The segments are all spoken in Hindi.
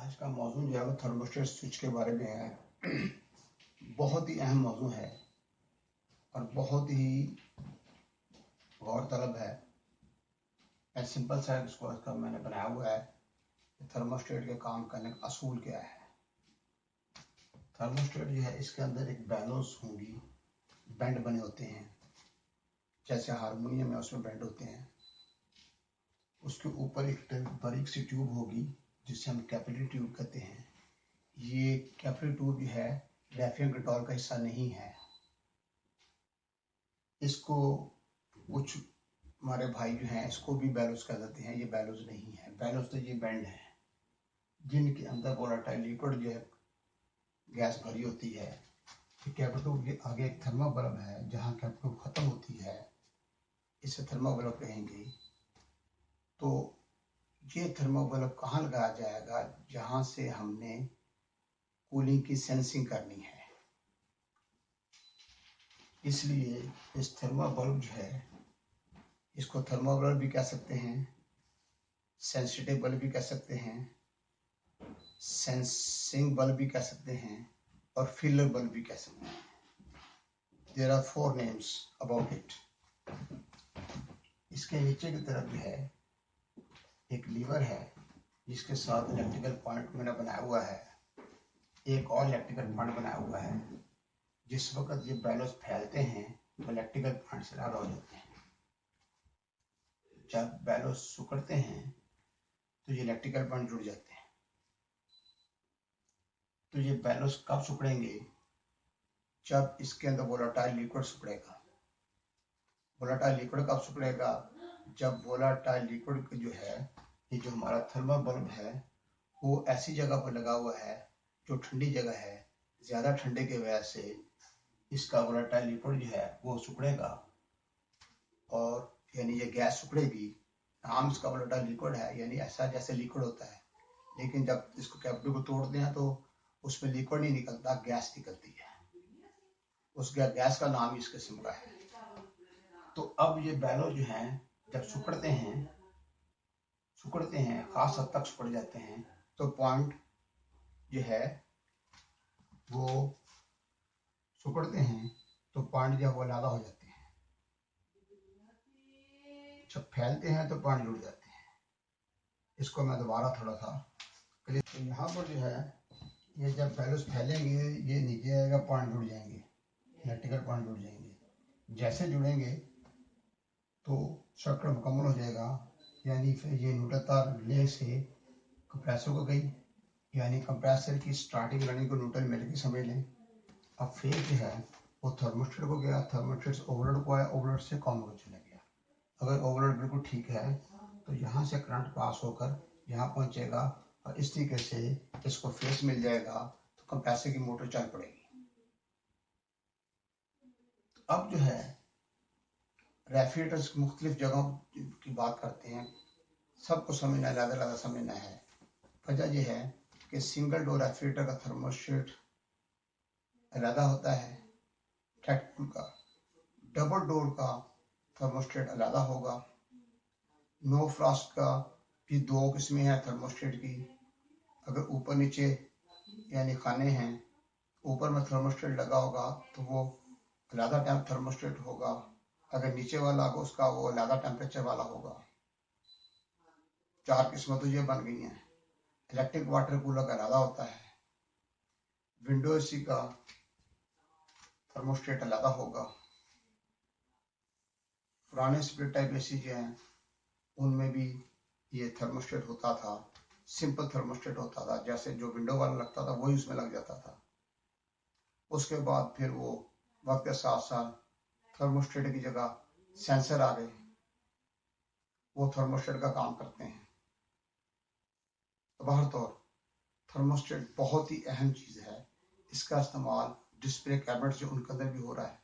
आज का मौजू जो है वो थर्मोस्टेट स्विच के बारे में है। बहुत ही अहम मौजू है और बहुत ही गौरतलब है। मैं सिंपल सा इसको इसका मैंने बनाया हुआ है कि थर्मोस्टेट के काम करने का असूल क्या है। थर्मोस्टेट जो है इसके अंदर एक बैलोस होंगी, बैंड बने होते हैं, जैसे हारमोनियम में उसमें बैंड होते हैं। उसके ऊपर एक बारीक सी ट्यूब होगी जिसे हम कैपिलरी ट्यूब कहते हैं। ये कैपिलरी ट्यूब जो है रैफियन कंट्रोल का हिस्सा नहीं है। इसको कुछ हमारे भाई जो हैं इसको भी बैलोस कह देते हैं। ये बैलोस नहीं है, बैलोस तो ये बैंड है जिनके अंदर वोलेटाइल लिक्विड जो है गैस भरी होती है। कैपिलरी ट्यूब के आगे एक थर्मो बल्ब है, जहाँ कैपिलरी ट्यूब खत्म होती है इसे थर्मो बल्ब कहेंगे। तो ये थर्मो बल्ब कहाँ लगाया जाएगा? जहाँ से हमने कूलिंग की सेंसिंग करनी है। इसलिए इस थर्मो बल्ब जो है इसको थर्मो बल्ब भी कह सकते हैं, सेंसिटिव बल्ब भी कह सकते हैं, सेंसिंग बल्ब भी कह सकते हैं और फिलर बल्ब भी कह सकते हैं। There are 4 names about it. इसके नीचे की तरफ जो है एक लीवर है जिसके साथ इलेक्ट्रिकल पॉइंट मैंने बनाया हुआ है। एक और इलेक्ट्रिकल पॉइंट बनाया हुआ है। जिस वक्त ये बैलोस फैलते हैं तो इलेक्ट्रिकल पॉइंट से अलग हो जाते हैं। जब बैलोस सिकुड़ते हैं तो ये इलेक्ट्रिकल पॉइंट जुड़ जाते हैं। तो ये बैलोस कब सिकुड़ेंगे? जब इसके अंदर वोलेटाइल लिक्विड सिकुड़ेगा। वोलेटाइल लिक्विड कब सिकुड़ेगा? जब वोलेटाइल लिक्विड जो है, ये जो हमारा थर्मल बल्ब है वो ऐसी जगह पर लगा हुआ है जो ठंडी जगह है। ज्यादा ठंडे की वजह से इसका वोलेटाइल लिक्विड जो है वो सिकुड़ेगा और यानी ये गैस सिकुड़ेगी। नाम इसका वोलेटाइल लिक्विड है, यानी ऐसा जैसे लिक्विड होता है। लेकिन जब इसको कैपिलरी को तोड़ते हैं तो उसमें लिक्विड नहीं निकलता, गैस निकलती है। उस गैस का नाम इस किस्म का है। तो अब ये बैलो जो हैं जब सिकुड़ते हैं खास हद तक सिकुड़ जाते हैं तो पॉइंट जो है वो सिकुड़ते हैं तो पॉइंट जो है वो अलग हो जाते हैं। जब फैलते हैं तो पॉइंट जुड़ जाते हैं। इसको मैं दोबारा थोड़ा सा क्लियर। तो यहाँ पर जो है ये जब बैलोस फैलेंगे ये नीचे आएगा, पॉइंट जुड़ जाएंगे, इलेक्ट्रिकल पॉइंट जुड़ जाएंगे। जैसे जुड़ेंगे तो सर्किट मुकम्मल हो जाएगा। यानी फिर ये न्यूट्रल तार रिले से कंप्रेसर को गई, यानी कंप्रेसर की स्टार्टिंग रनिंग को न्यूट्रल मिल के समझ लें। अब फेज जो है वो थर्मोस्टेट को गया, थर्मोस्टेट से ओवरलोड को आया, ओवरलोड से कॉमन को चला गया। अगर ओवरलोड बिल्कुल ठीक है तो यहाँ से करंट पास होकर यहाँ पहुँचेगा और इस तरीके से इसको फेस मिल जाएगा तो कंप्रेसर की मोटर चल पड़ेगी। अब जो है रेफ्रिजरेटर्स मुख्तलिफ जगहों की बात करते हैं, सबको समझना ज़्यादा समझना है। वजह यह है कि सिंगल डोर रेफ्रिजरेटर का थर्मोस्टेट अलग होता है ट्रैक्टर का, डबल डोर का थर्मोस्टेट अलग होगा। नो फ्रॉस्ट का भी 2 किस्में हैं थर्मोस्टेट की। अगर ऊपर नीचे यानी खाने हैं, ऊपर में थर्मोस्टेट लगा होगा तो वो अलग टाइम थर्मोस्टेट होगा। अगर नीचे वाला होगा उसका वो अलग टेम्परेचर वाला होगा। 4 किस्में तो ये बन गई हैं। इलेक्ट्रिक वाटर कूलर का अलग होता है। विंडो एसी का थर्मोस्टेट अलग होगा। पुराने स्प्लिट टाइप एसी जो हैं उनमें भी ये थर्मोस्टेट होता था, सिंपल थर्मोस्टेट होता था, जैसे जो विंडो वाला लगता था वही उसमें लग जाता था। उसके बाद फिर वो वक्त के साथ साथ थर्मोस्टेट की जगह सेंसर आ गए, वो थर्मोस्टेट का काम करते हैं। बहरतौर थर्मोस्टेट बहुत ही अहम चीज है। इसका इस्तेमाल डिस्प्ले कैबिनेट जो उनके अंदर भी हो रहा है,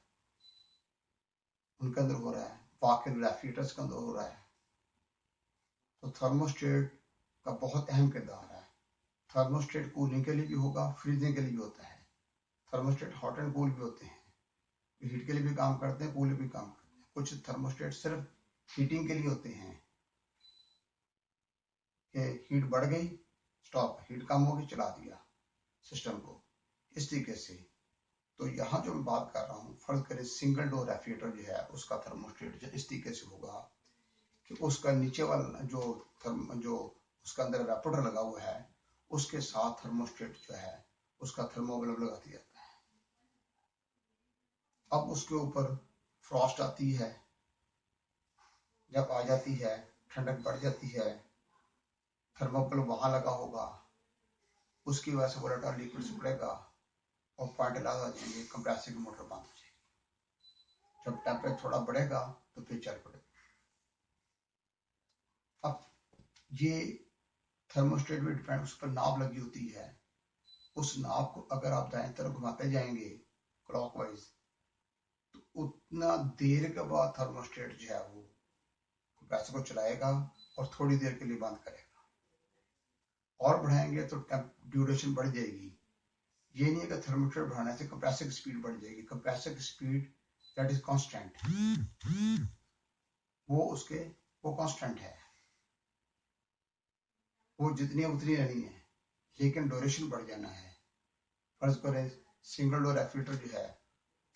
वाकई रेफ्रिजरेटर्स के अंदर हो रहा है। तो थर्मोस्टेट का बहुत अहम किरदार है। थर्मोस्टेट कूलिंग के लिए भी होगा, फ्रीजिंग के लिए भी होता है। थर्मोस्टेट हॉट एंड कूल भी होते हैं, हीट के लिए भी काम करते हैं, कूल भी काम करते हैं। कुछ थर्मोस्टेट सिर्फ हीटिंग के लिए होते हैं कि हीट बढ़ गई स्टॉप, हीट कम होगी, चला दिया सिस्टम को इस तरीके से। तो यहाँ जो मैं बात कर रहा हूँ, फर्ज करें सिंगल डोर रेफ्रिजरेटर जो है उसका थर्मोस्टेट इस तरीके से होगा कि उसका नीचे वाला जो उसका अंदर एवापोरेटर लगा हुआ है उसके साथ थर्मोस्टेट जो है उसका थर्मोवेल लगा दिया जाता है। अब उसके ऊपर फ्रॉस्ट आती है, जब आ जाती है ठंडक बढ़ जाती है, थर्मोकोल वहां लगा होगा, उसकी वजह से वोलेटाइल लिक्विड सिकुड़ेगा और पॉइंट ला जाएंगे, कंप्रेसर की मोटर बंद हो जाएगी। जब टेम्परेचर थोड़ा बढ़ेगा तो फिर चल पड़ेगा। अब ये थर्मोस्टेट में डिपेंड, उस पर नाब लगी होती है, उस नाब को अगर आप दाएं तरफ घुमाते जाएंगे क्लॉकवाइज तो उतना देर के बाद थर्मोस्टेट जो है वो कंप्रेसर को चलाएगा और थोड़ी देर के लिए बंद करेगा। और बढ़ाएंगे तो ड्यूरेशन बढ़ जाएगी। ये नहीं है कि थर्मोस्टेट बढ़ाने से कंप्रेसर की स्पीड बढ़ जाएगी। कंप्रेसर की स्पीड दैट इज कांस्टेंट, वो कांस्टेंट है, वो जितनी उतनी रहनी है, लेकिन ड्यूरेशन बढ़ जाना है। फर्ज करें सिंगल डोर रेफ्रिजरेटर जो है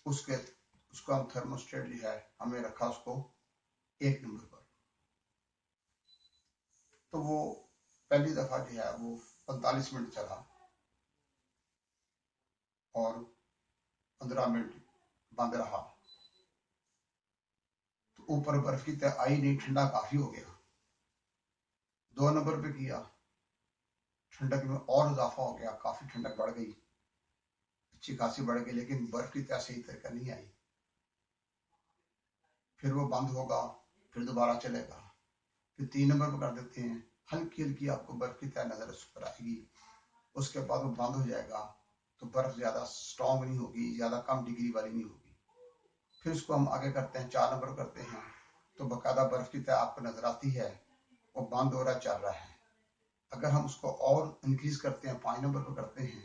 उसको हम थर्मोस्टेट जो है हमने रखा उसको 1 नंबर पर, तो वो पहली दफा जो है वो 45 मिनट चला और 15 मिनट बंद रहा, तो ऊपर बर्फ की तह आई नहीं, ठंडा काफी हो गया। 2 नंबर पे किया, ठंडक में और इजाफा हो गया, काफी ठंडक बढ़ गई, अच्छी खासी बढ़ गई, लेकिन बर्फ की तह सही तरीका नहीं आई। फिर वो बंद होगा, फिर दोबारा चलेगा। फिर 3 नंबर पर कर देते हैं, हल्की हल्की आपको बर्फ की तह नजर उस पर आएगी, उसके बाद वो बंद हो जाएगा, तो बर्फ ज्यादा स्ट्रॉन्ग नहीं होगी, ज्यादा कम डिग्री वाली नहीं होगी। फिर उसको हम आगे करते हैं, 4 नंबर करते हैं, तो बाकायदा बर्फ की तह आपको नजर आती है, वो बंद हो रहा, चल रहा है। अगर हम उसको और इंक्रीज करते हैं, 5 नंबर पर करते हैं,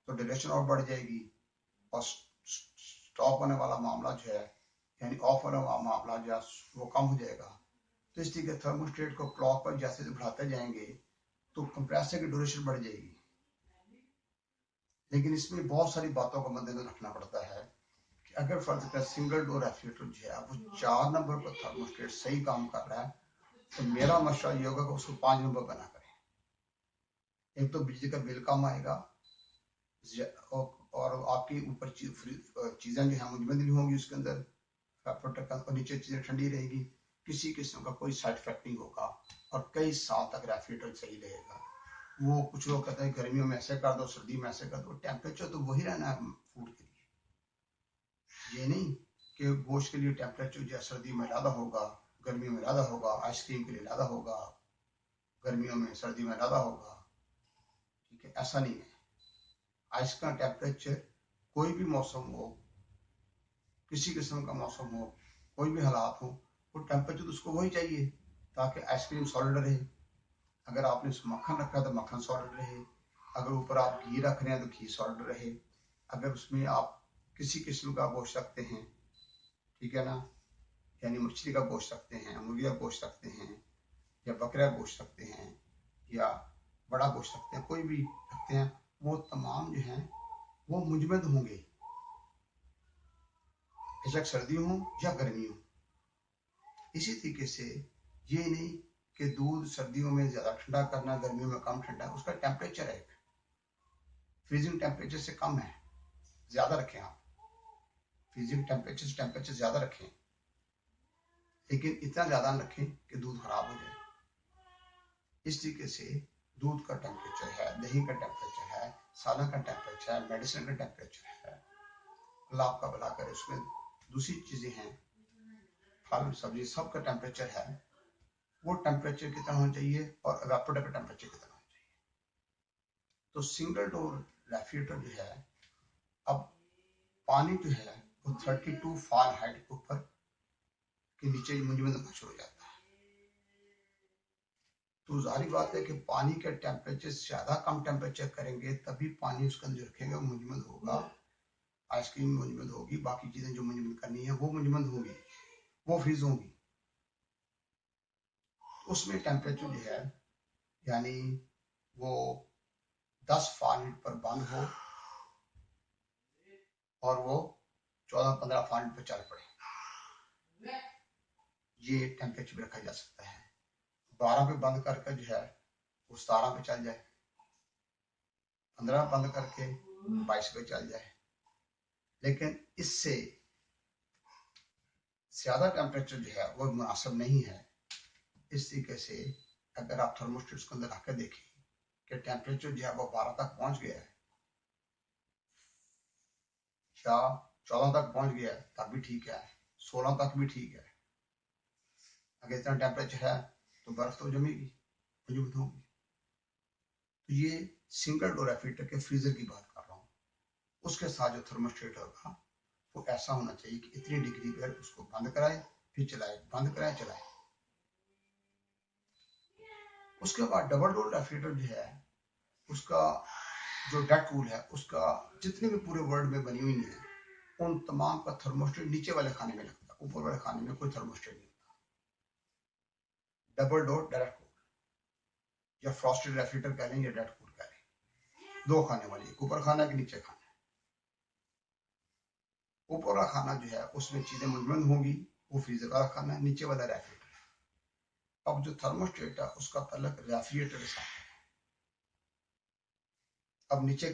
तो ड्यूरेशन और बढ़ जाएगी और स्टॉप होने वाला मामला जो है, यानी ऑफ होने वाला मामला जो है वो कम हो जाएगा। तो इस तरीके थर्मोस्टेट को क्लॉक पर जैसे बढ़ाते जाएंगे तो कंप्रेसर की ड्यूरेशन बढ़ जाएगी। लेकिन इसमें बहुत सारी बातों का मद्देनजर रखना पड़ता है कि अगर फर्ज कर सिंगल डोर रेफ्रिजरेटर जो है वो 4 नंबर पर थर्मोस्टेट सही काम कर रहा है, तो मेरा मशवरा ये होगा कि उसको 5 नंबर बना करें। एक तो बिजली का बिल कम आएगा और आपकी ऊपर चीजें जो है मुंजमद नहीं होंगी, उसके अंदर और नीचे चीजें ठंडी रहेगी, किसी किस्म का कोई साइड इफेक्ट नहीं होगा और कई साल तक रेफ्रिजरेटर सही रहेगा। वो कुछ लोग कहते हैं गर्मियों में ऐसे कर दो, सर्दी में ऐसे कर दो, टेम्परेचर तो वही रहना है फूड के लिए। ये नहीं कि गोश्त के लिए टेम्परेचर जो सर्दी में ज़्यादा होगा, गर्मियों में ज़्यादा होगा, आइसक्रीम के लिए ज़्यादा होगा, गर्मियों में सर्दी में ज़्यादा होगा, ठीक है, ऐसा नहीं है। आइस का टेम्परेचर कोई भी मौसम हो, किसी किस्म का मौसम हो, कोई भी हालात हो, वो टेम्परेचर तो उसको वही चाहिए ताकि आइसक्रीम सॉलिड रहे। अगर आपने मक्खन रखा तो मक्खन सॉलिड रहे, अगर ऊपर आप घी रख रहे हैं तो घी सॉलिड रहे, अगर उसमें आप किसी किस्म का गोश्त रखते हैं, ठीक है ना, यानी मछली का गोश्त रखते हैं, मुर्गी का गोश्त रखते हैं, या बकरा गोश्त रखते हैं, या बड़ा गोश्त रखते हैं, कोई भी रखते हैं, वो तमाम जो हैं वो मुजमद होंगे, बेशक सर्दी हो या गर्मी हो। इसी तरीके से ये नहीं कि दूध सर्दियों में ज्यादा ठंडा करना, गर्मियों में कम ठंडा, उसका टेम्परेचर है, फ्रीजिंग टेम्परेचर से कम है, ज्यादा रखें आप, फ्रीजिंग टेम्परेचर से टेम्परेचर ज्यादा रखें, लेकिन इतना ज्यादा न रखें कि दूध खराब हो जाए। इस तरीके से दूध का टेम्परेचर है, दही का टेम्परेचर है, सालन का टेम्परेचर है, मेडिसिन का टेम्परेचर है, अल्लाह आपका भला करे। उसमें दूसरी चीजें हैं, फल सब्जी सबका टेम्परेचर है, वो टेम्परेचर कितना होना चाहिए और एवापोरेटर का टेम्परेचर कितना होना चाहिए। तो सिंगल डोर रेफ्रिजरेटर जो है, अब पानी जो है वो 32 फ़ारेनहाइट के ऊपर के नीचे मुंजमद होना शुरू हो जाता है। तो जाहिर बात है कि पानी का टेम्परेचर ज्यादा कम टेम्परेचर करेंगे तभी पानी उसके अंदर रखेगा, मुंजमद होगा, आइसक्रीम मुंजमद होगी, बाकी चीजें जो मुंजमद करनी है वो मुंजमद होगी, वो फ्रीज होंगी। उसमें टेम्परेचर जो है यानी वो 10 फ़ारेनहीट पर बंद हो और वो 14-15 फ़ारेनहीट पर चल पड़े। ये टेम्परेचर भी रखा जा सकता है। 12 पे बंद करके जो है वो 17 पे चल जाए, 15 बंद करके 22 पे चल जाए। लेकिन इससे ज्यादा टेम्परेचर जो है वो मुनासिब नहीं है। इस तरीके से अगर आप थर्मोस्टेट के अंदर रख देखें कि टेम्परेचर जो है वो 12 तक पहुंच गया है या 14 तक पहुंच गया है, तब भी ठीक है, 16 तक भी ठीक है। अगर इतना टेम्परेचर है तो बर्फ तो जमेगी, मौजूद होगी। तो ये सिंगल डोर रेफ्रिजरेटर के फ्रीजर की बात कर रहा हूँ। उसके साथ जो थर्मोस्टेट होगा वो ऐसा होना चाहिए कि इतनी डिग्री पर उसको बंद कराए फिर चलाए, बंद कराए चलाए। उसके बाद डबल डोर रेफ्रिजरेटर जो है उसका जो डेड कूल है, उसका जितने भी पूरे वर्ल्ड में बनी हुई है उन तमाम का थर्मोस्टेट नीचे वाले खाने में लगता है, ऊपर वाले खाने में कोई थर्मोस्टेट नहीं होता। डबल डोर डायरेक्ट कूल या फ्रॉस्टेड रेफ्रिजरेटर कह लें या डेड कूल कह लें, दो खाने वाली, एक ऊपर खाना एक नीचे खाना। ऊपर वाला खाना जो है उसमें चीजें मुजमन होगी, वो फ्रीजर वाला खाना है, नीचे वाला रेफ्रिजरेटर। अब जो थर्मोस्टेट है उसका तल्लक रेफ्रिजरेटर के साथ है। अब नीचे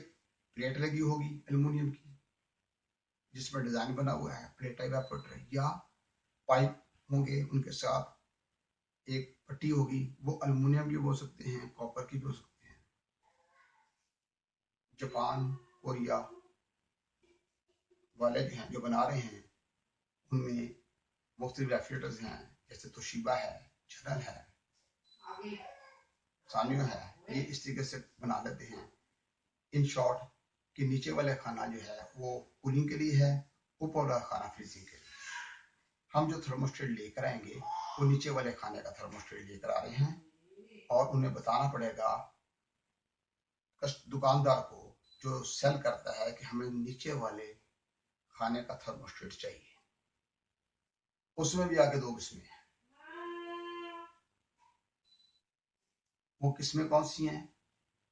प्लेट लगी होगी एल्युमिनियम की जिसमें डिजाइन बना हुआ है प्लेट इवेपोरेटर, या पाइप होंगे उनके साथ एक पट्टी होगी, वो एल्युमिनियम की भी हो सकते हैं, कॉपर की भी हो सकते हैं। जापान कोरिया वाले जो हैं जो बना रहे हैं उनमें मुख्तलिफ रेफ्रिजरेटर्स हैं, जैसे तोशिबा है, जनरल है, सानियो है। ये इस तरीके से बना लेते हैं इन शॉर्ट कि नीचे वाले खाना जो है वो कूलिंग के लिए है, ऊपर वाला खाना फ्रीजिंग के लिए। हम जो थर्मोस्टेट लेकर आएंगे वो नीचे वाले खाने का थर्मोस्टेट लेकर आ रहे हैं और उन्हें बताना पड़ेगा दुकानदार को जो सेल करता है कि हमें नीचे वाले खाने का थर्मोस्टेट चाहिए। उसमें भी आगे दो किस्में हैं। वो किस्में कौन सी हैं?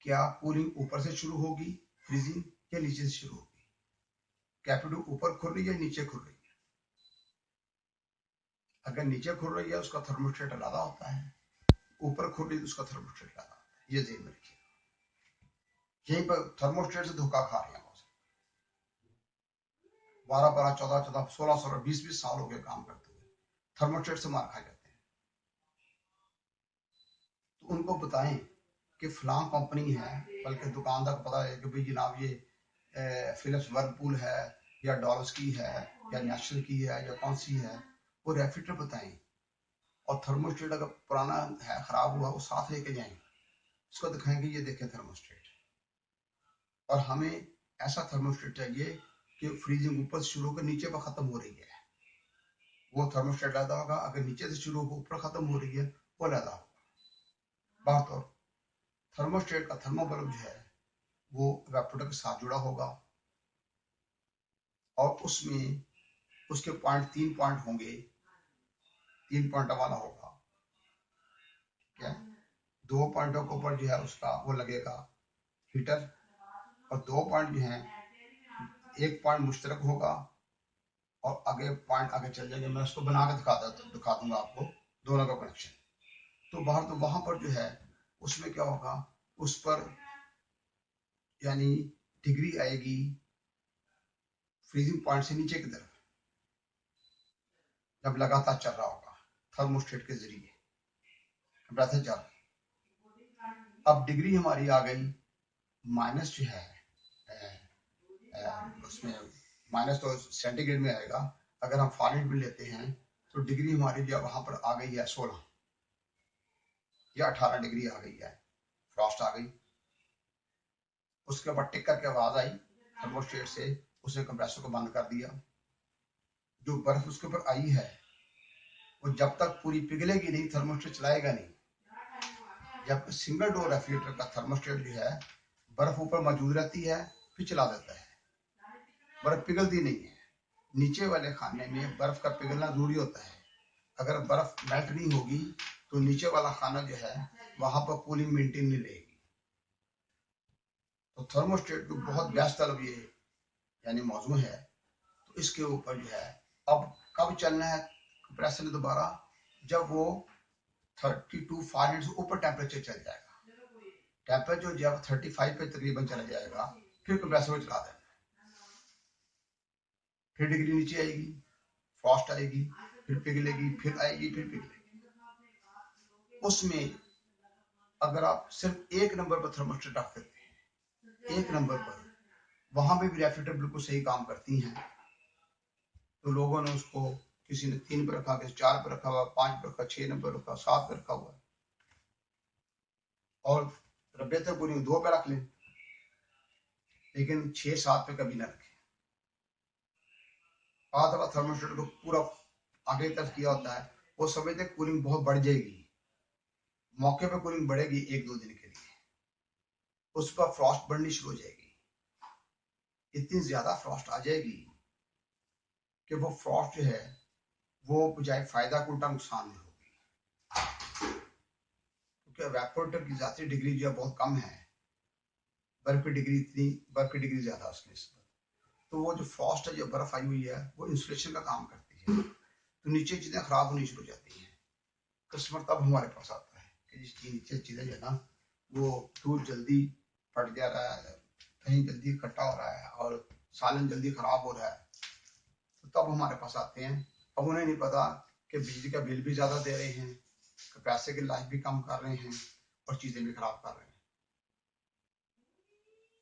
क्या कूलिंग ऊपर से शुरू होगी फ्रीजिंग या नीचे से शुरू होगी? कैपेसिटर ऊपर खुल रही है नीचे खुल रही है? अगर नीचे खुल रही है उसका थर्मोस्टेट अलग होता है, ऊपर खुल रही है तो उसका थर्मोस्टेट अलग होता है। ये ध्यान में रखिए। यहीं पर थर्मोस्टेट से धोखा खा रहे हैं 12-12, 14-14, 16-16, 20-20 साल हो गए काम करते हुए, थर्मोस्टेट से मार खा जाते हैं। तो उनको बताएं कि फलां कंपनी है, बल्कि दुकानदार को पता है कि भाई जनाब ये फिलिप्स वर्लपूल है या डॉल्स की है या नेशनल की है या कौन सी है, वो रेफ्रिजरेटर बताएं। और थर्मोस्टेट अगर पुराना है खराब हुआ वो साथ लेके जाएं, उसको दिखाएंगे ये देखें थर्मोस्टेट। और हमें ऐसा थर्मोस्टेट चाहिए कि फ्रीजिंग ऊपर से शुरू होकर नीचे पर खत्म हो रही है, वो थर्मोस्टेट अलग होगा। अगर नीचे से शुरू होकर ऊपर खत्म हो रही है वो अलग होगा। बात और थर्मोस्टेट का थर्मोबल्ब जो है वो इवेपोरेटर के साथ जुड़ा होगा और उसमें उसके पॉइंट 3 पॉइंट होंगे, 3 पॉइंट वाला होगा। क्या 2 पॉइंटों के ऊपर जो है उसका वो लगेगा हीटर, और 2 पॉइंट जो है एक पॉइंट मुश्तरक होगा और आगे पॉइंट आगे चल जाएंगे। मैं उसको बना के दिखा दूंगा आपको दोनों का कनेक्शन। तो बाहर तो वहां पर जो है उसमें क्या होगा, उस पर यानी डिग्री आएगी फ्रीजिंग पॉइंट से नीचे की तरफ जब लगातार चल रहा होगा थर्मोस्टेट के जरिए टेम्परेचर चल रहा। अब डिग्री हमारी आ गई माइनस जो है उसमें माइनस तो सेंटीग्रेड में आएगा। अगर हम फ़ारेनहीट में लेते हैं तो डिग्री हमारी जो वहां पर आ गई है 16 या 18 डिग्री आ गई है, फ्रॉस्ट आ गई। उसके बाद टिक करके आवाज आई थर्मोस्टेट से, उसने कंप्रेसर को बंद कर दिया। जो बर्फ उसके ऊपर आई है वो जब तक पूरी पिघलेगी नहीं थर्मोस्टेट चलाएगा नहीं। जब सिंगल डोर रेफ्रिजरेटर का थर्मोस्टेट जो है बर्फ ऊपर मौजूद रहती है फिर चला देता है, बर्फ पिघलती नहीं है। नीचे वाले खाने में बर्फ का पिघलना जरूरी होता है। अगर बर्फ मेल्ट नहीं होगी तो नीचे वाला खाना जो है वहां पर कूलिंग मेंटेन नहीं रहेगी। तो थर्मोस्टेट को बहुत बेस्ट तलब ये यानी मौजू है। तो इसके ऊपर जो है अब कब चलना है कंप्रेसर ने दोबारा, जब वो 32 फारेनहाइट से ऊपर टेम्परेचर चल जाएगा। टेम्परेचर जब 35 पे तकरीबन चला जाएगा फिर कंप्रेसर को चला देना। फिर डिग्री नीचे आएगी, फ्रॉस्ट आएगी, फिर पिघलेगी, फिर आएगी, फिर पिघलेगी। उसमें अगर आप सिर्फ एक नंबर पर थर्मोस्टेट रख देते हैं, एक नंबर पर, वहां पे भी रेफ्रिजरेटर बिल्कुल सही काम करती हैं। तो लोगों ने उसको, किसी ने 3 पर रखा, किसी 4 पर रखा हुआ, 5 पर रखा, 6 नंबर रखा, 7 पर रखा हुआ, और बेहतर पूरी 2 पे रख लें, लेकिन 6-7 पे कभी ना रखें। बाद दफा थर्मोस्टेट को पूरा आगे तरफ किया होता है, वो समझते कूलिंग बहुत बढ़ जाएगी, मौके पे कूलिंग बढ़ेगी 1-2 दिन के लिए, उस पर फ्रॉस्ट बढ़नी शुरू हो जाएगी। इतनी ज्यादा फ्रॉस्ट आ जाएगी कि वो फ्रॉस्ट जो है वो बजाय फायदा को उल्टा नुकसान में होगी, क्योंकि एवेपोरेटर की जाती डिग्री जो है बहुत कम है, बर्फ की डिग्री ज्यादा उसकी निस्बत। तो वो जो फ्रॉस्ट है, जो बर्फ आई हुई है, वो इंसुलेशन का काम करती है, तो नीचे चीजें खराब होनी शुरू हो जाती हैं। कस्टमर तब हमारे पास आता है कि जिसकी नीचे चीजें जो है ना, वो दूध जल्दी फट जा रहा है, कहीं जल्दी इकट्ठा हो रहा है, और सालन जल्दी खराब हो रहा है, तो तब हमारे पास आते हैं। अब उन्हें नहीं पता कि बिजली का बिल भी ज्यादा दे रहे हैं, पैसे की लाइफ भी कम कर रहे हैं, और चीजें भी खराब कर रहे हैं।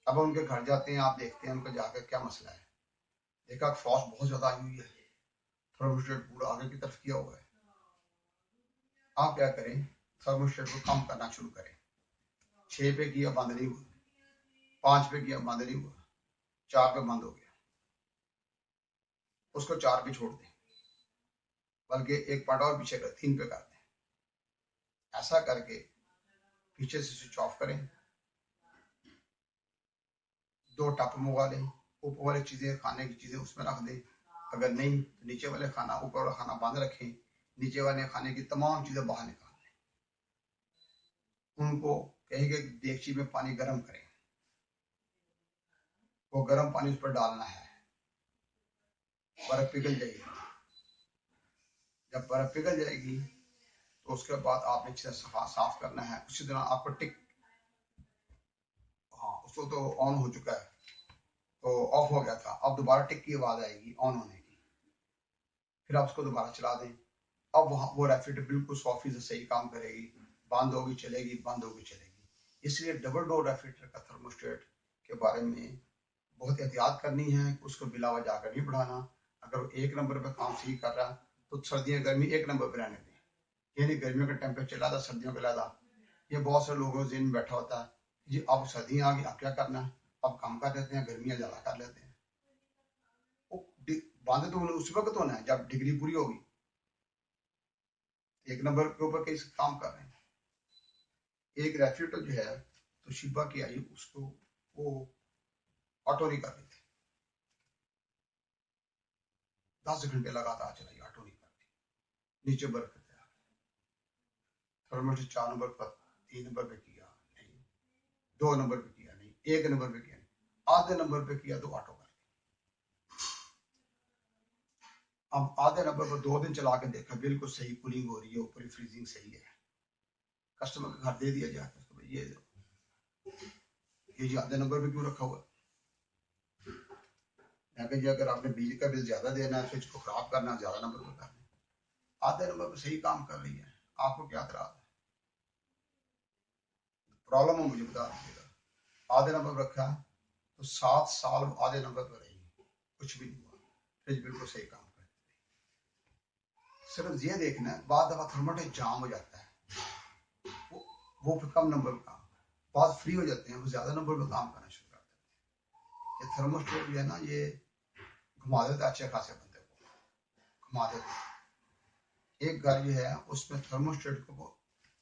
अब उनके घर जाते हैं, आप देखते हैं उनको जाकर क्या मसला है, देखा फ्रॉस्ट बहुत ज्यादा आई हुई है, थर्मोस्टेट पूरा आगे की तरफ किया हुआ है। आप क्या करें, थर्मोस्टेट को कम करना शुरू करें। 6 पे किया, बंद नहीं हुआ, 5 पे किया, बंद नहीं हुआ, 4 पे बंद हो गया, उसको 4 पे छोड़ दें, बल्कि एक पॉइंट और पीछे कर 3 पे कर दें। ऐसा करके पीछे से स्विच ऑफ करें, 2 टप मंगवा लें, ऊपर वाली चीजें, खाने की चीजें उसमें रख दें, अगर नहीं तो नीचे वाले खाना, ऊपर वाला खाना बंद रखें, नीचे वाले खाने की तमाम चीजें बाहर निकाल दें। उनको कहेंगे देगची में पानी गर्म करें, वो गर्म पानी उस पर डालना है, बर्फ पिघल जाएगी। जब बर्फ पिघल जाएगी तो उसके बाद आपने अच्छे से साफ करना है। उसी तरह आपको टिक, हाँ उसको तो ऑन हो चुका है, तो ऑफ हो गया था, अब दोबारा टिक की आवाज आएगी ऑन होने की, फिर आप उसको दोबारा चला दें। अब वहां वो रेफ्रिजरेटर बिल्कुल 100% सही काम करेगी, बंद होगी चलेगी, बंद होगी चलेगी। इसलिए डबल डोर रेफ्रिजरेटर का थर्मोस्टेट के बारे में बहुत एहतियात करनी है, उसको बिलावा जाकर नहीं बढ़ाना। अगर वो 1 नंबर पे काम सही कर रहा है तो सर्दियां गर्मी 1 नंबर पे रहने दें, यानी गर्मियों का टेम्परेचर लादा, सर्दियों का लादा। ये बहुत सारे लोगों के में बैठा होता है जी, अब सर्दियां आ गई, अब क्या करना है, अब कम कर देते हैं, गर्मियां ज्यादा कर लेते हैं। बांधे तो उस वक्त होना है जब डिग्री पूरी होगी। 1 नंबर के ऊपर कैसे काम कर रहे हैं। एक रेफ्रिजरेटर जो है तो शिबा की आई, उसको वो ऑटो नहीं कर रही थी, 10 घंटे लगातार चलाई, ऑटो नहीं कर रही, नीचे बर्फ तैयार। थर्मोस्टेट 4 नंबर पर, 3 नंबर पे किया नहीं, 2 नंबर पे किया नहीं, 1 नंबर पे किया नहीं, आधे नंबर पे किया तो ऑटो कर। अब आधे नंबर पर 2 दिन चला के देखा, बिल्कुल सही कूलिंग हो रही है, ऊपर फ्रीजिंग सही है। कस्टमर के घर दे दिया जाता है, तो ये आधे नंबर पे क्यों रखा हुआ है। जी अगर आपने बिजली का बिल ज्यादा देना है तो इसको खराब करना, ज्यादा नंबर पर करना, आधे नंबर पर सही काम कर रही है, आपको क्या एतराज है। प्रॉब्लम हो मुझे बता दीजिएगा। आधे नंबर पर रखा तो 7 साल आधे नंबर पर रही, कुछ भी नहीं हुआ, फ्रिज बिल्कुल सही काम कर। सिर्फ ये देखना है, बाद दफा थर्मोस्टेट जाम हो जाता है, वो फिर कम नंबर पर काम, बाद फ्री हो जाते हैं, वो ज्यादा नंबर पर काम करना शुरू कर देते हैं। ये थर्मोस्टेट जो है ना, ये घुमा देता है अच्छे खासे बंदे को, घुमा देता है। एक घर जो है उसमें थर्मोस्टेट को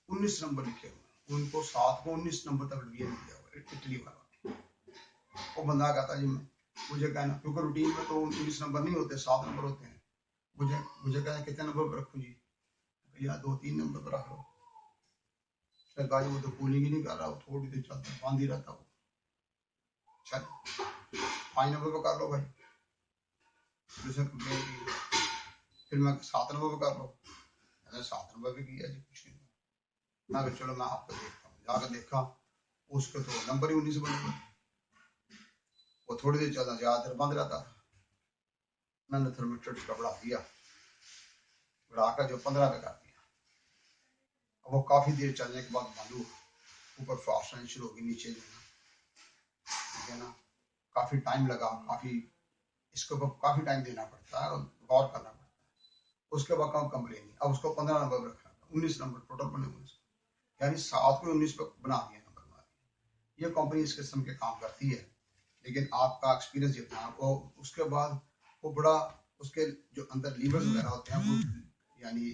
19 नंबर लिखे हुए, उनको 7 को 19 नंबर तक दिया हुआ, इटली वाला। वो बंदा कहता जी मुझे कहना, क्योंकि रूटीन में तो 19 नंबर नहीं होते, 7 नंबर होते हैं। मुझे कहना कितने नंबर पर रखूं जी, भैया 2-3 नंबर पर रख लो। सरकारी वो तो कूलिंग ही नहीं कर रहा, वो थोड़ी देर चलता बंद ही रहता वो। चल 5 नंबर पर कर लो भाई, उसने कंप्लेन की। फिर मैं 7 नंबर पर कर लो, मैंने 7 नंबर पे किया जी, कुछ नहीं। मैं चलो मैं आपको देखता हूँ, जाकर देखा उसके तो नंबर ही 19 बने हुए। वो थोड़ी देर चला, ज्यादा देर बंद रहता था। मैंने थर्मोमीटर उसका बढ़ा दिया, बढ़ाकर जो 15 पे कर दिया। अब वो काफी देर चलने के बाद बंद हुआ, ऊपर फ्रॉस्ट आनी शुरू होगी, नीचे जो ठीक है ना, काफी टाइम लगा, काफी इसके ऊपर काफी टाइम देना पड़ता है और गौर करना पड़ता है। उसके बाद कम कंप्लेन नहीं, अब उसको 15 नंबर पर रखना था, 19 नंबर टोटल बने 19, यानी 7 को 19 पर बना दिया नंबर हमारे। ये कंपनी इस किस्म के काम करती है, लेकिन आपका एक्सपीरियंस जितना वो, उसके बाद वो बड़ा, उसके जो अंदर लीवर्स वगैरह होते हैं वो यानी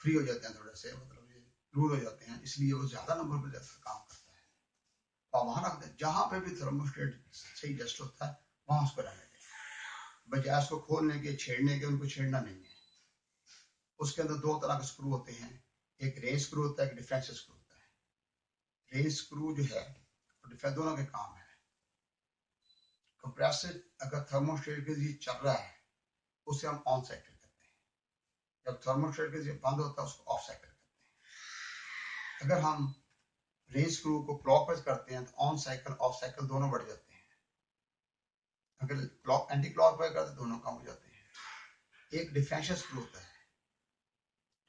फ्री हो जाते हैं, थोड़े से मतलब ये लूज हो जाते हैं, इसलिए वो ज्यादा नंबर पर जैसा काम करता है। तो वहां रख दें, जहां पे भी थर्मोस्टेट सही एडजस्ट होता है वहां उसको रहने दें, बजाय उसको खोलने के छेड़ने के। उनको छेड़ना नहीं है। उसके अंदर 2 तरह के स्क्रू होते हैं, एक रेन स्क्रू होता है, एक डिफरेंशियल स्क्रू होता है। रेन स्क्रू जो है दोनों के काम है। कंप्रेसर अगर थर्मोस्टेट के लिए चल रहा है उसे हम ऑन साइकिल करते हैं, जब थर्मोस्टेट के लिए बंद होता है उसको ऑफ साइकिल करते हैं। अगर हम रेन स्क्रू को क्लॉकवाइज करते हैं तो ऑन साइकिल ऑफ साइकिल दोनों बढ़ जाते हैं। अगर क्लॉक एंटी क्लॉकवाइज करते हैं दोनों कम हो जाते हैं। एक डिफरेंशियल स्क्रू होता है।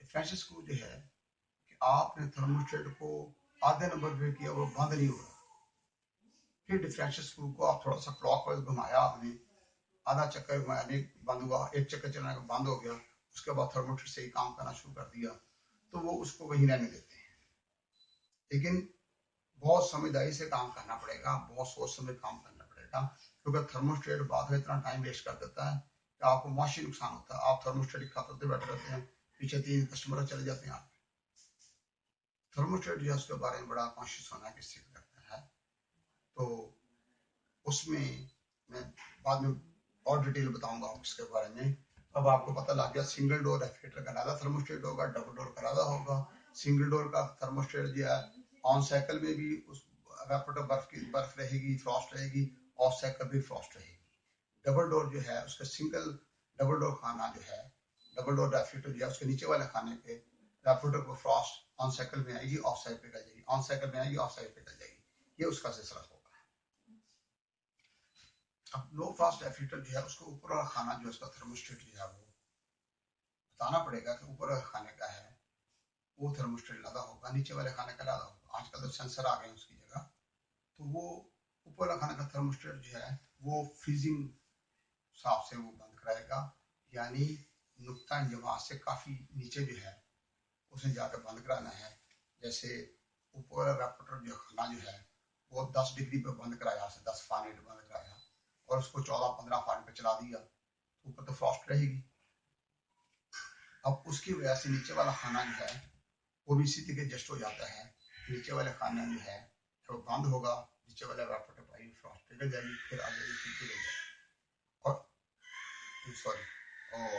डिफरेंशियल स्क्रू जो है कि आपने थर्मोस्टेट को आधे नंबर पे किया, वो बंद नहीं हो रहा, फिर डिफरेंशियल स्क्रू को आप थोड़ा सा क्लॉकवाइज घुमाया, आपने आधा चक्कर घुमाया, नहीं बंद हुआ, एक चक्कर चलाने का बंद हो गया, उसके बाद थर्मोस्टेट सही काम करना शुरू कर दिया, तो वो उसको वहीं रहने देते हैं। लेकिन बहुत समझदारी से काम करना पड़ेगा, बहुत सोच समझ काम करना पड़ेगा, क्योंकि थर्मोस्टेट बाद में इतना टाइम वेस्ट कर देता है कि आपको माशी नुकसान होता है। आप थर्मोस्टेट की खातर बैठे रहते हैं, पीछे 3 कस्टमर चले जाते हैं। थर्मोस्टेट जो है उसके बारे में बड़ा कॉन्शियस होना किसी को करता है। तो उसमें मैं बाद में और डिटेल बताऊंगा उसके बारे में। अब आपको पता लग गया सिंगल डोर रेफ्रिजरेटर का अलग थर्मोस्टेट होगा, डबल डोर का अलग होगा। सिंगल डोर का थर्मोस्टेट जो है ऑन साइकिल में भी उस इवेपोरेटर बर्फ रहेगी, फ्रॉस्ट रहेगी, ऑफ साइकिल भी फ्रॉस्ट रहेगी। डबल डोर जो है उसका सिंगल डबल डोर खाना जो है, डबल डोर रेफ्रिजरेटर जो है उसके नीचे वाले खाने पे रेफ्रिजरेटर को फ्रॉस्ट ऑन साइकिल में आएगी, ऑफ साइड पे कर जाएगी, ऑन साइकिल में आएगी, ऑफ साइड पे कर जाएगी। ये उसका सिलसिला होगा। अब लो फास्ट रेफ्रिजरेटर जो है उसको ऊपर वाला खाना जो है उसका थर्मोस्टेट जो है वो बताना पड़ेगा कि ऊपर वाले खाने का है वो थर्मोस्टेट लगा होगा, नीचे वाले खाने का लगा होगा। आजकल तो सेंसर आ गए उसकी जगह, तो वो ऊपर वाला खाने का थर्मोस्टेट जो है वो फ्रीजिंग हिसाब से वो बंद कराएगा, यानी नुक्ता इंजमात से काफी नीचे जो है उसे जाकर बंद कराना है। जैसे ऊपर वाला रेफ्रिजरेटर जो खाना जो है वो 10 डिग्री पे बंद कराया, 10 फारेनहाइट बंद कराया और उसको 14-15 फारेनहाइट पे चला दिया, ऊपर तो फ्रॉस्ट रहेगी। अब उसकी वजह से नीचे वाला खाना जो है वो भी इसी तरीके एडजस्ट हो जाता है। नीचे वाले खाना जो है वो बंद होगा, नीचे वाले रेफ्रिजरेटर पर फ्रॉस्ट पिघल जाएगी, फिर आगे पिघल जाएगी। और सॉरी, और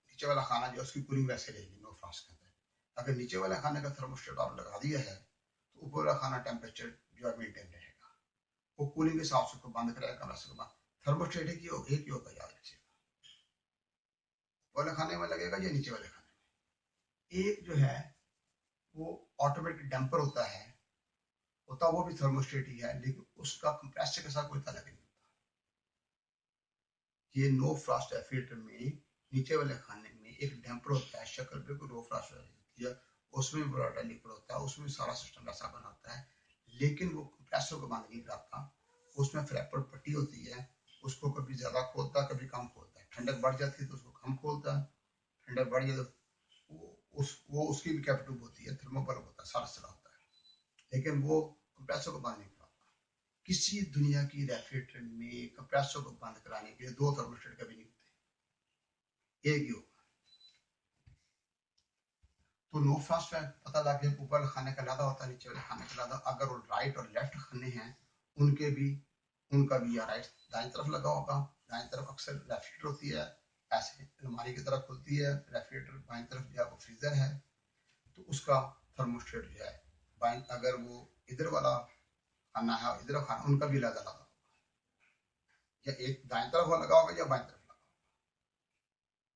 नीचे वाला खाना जो है उसकी कूलिंग वैसे रहेगी, नो फ्रॉस्ट के अंदर। अगर नीचे वाले खाने का थर्मोस्टेट आप लगा दिया है तो ऊपर वाला खाना टेम्परेचर जो है मेंटेन रहेगा, वो कूलिंग के हिसाब से बंद कराएगा। वैसे थर्मोस्टेट एक ही होगा, याद रखिएगा। वाले खाने में लगेगा या नीचे वाले खाने में। एक जो है वो ऑटोमेटिक डैम्पर होता है, वो भी थर्मोस्टेट ही है, लेकिन उसका कंप्रेसर के साथ कोई ताल्लुक नहीं होता। ये नो फ्रॉस्ट रेफ्रिजरेटर में नीचे वाले खाने में एक डैम्पर होता है, शक्ल पे कोई नो फ्रॉस्ट होती है, उसमें बड़ा लिक्विड होता है, उसमें सारा सिस्टम वैसा बना होता है, लेकिन वो कंप्रेसर को बंद नहीं कराता। उसमें फ्लैपर पट्टी होती है, उसको कभी ज्यादा खोलता है कभी कम खोलता है। ठंडक बढ़ जाती है तो उसको कम खोलता है, ठंडक बढ़ जाए तो वो उसकी भी कैपेसिटी होती है, थर्मोबल होता है, सारा सिला होता है, लेकिन वो कंप्रेसर को बंद नहीं कराता। किसी दुनिया की रेफ्रिजरेटर में कंप्रेसर को बंद कराने के लिए 2 थर्मोस्टेट कभी नहीं होते, एक ही होगा। तो नो फ्रॉस्ट पता लग गया, ऊपर खाने का लादा होता है, नीचे वाले खाने का लादा। अगर वो राइट और लेफ्ट खाने हैं उनका भी या राइट दाएं तरफ लगा होगा। दाएं तरफ अक्सर रेफ्रिजरेटर होती है, ऐसे अलमारी की तरफ खुलती है रेफ्रिजरेटर, बाएं तरफ जो है वो फ्रीजर है, तो उसका थर्मोस्टेट जो है बाएं, अगर वो इधर वाला खाना है इधर खाना, उनका भी अलग अलग होगा। या एक दाएं तरफ लगा होगा या बाएं तरफ लगा होगा।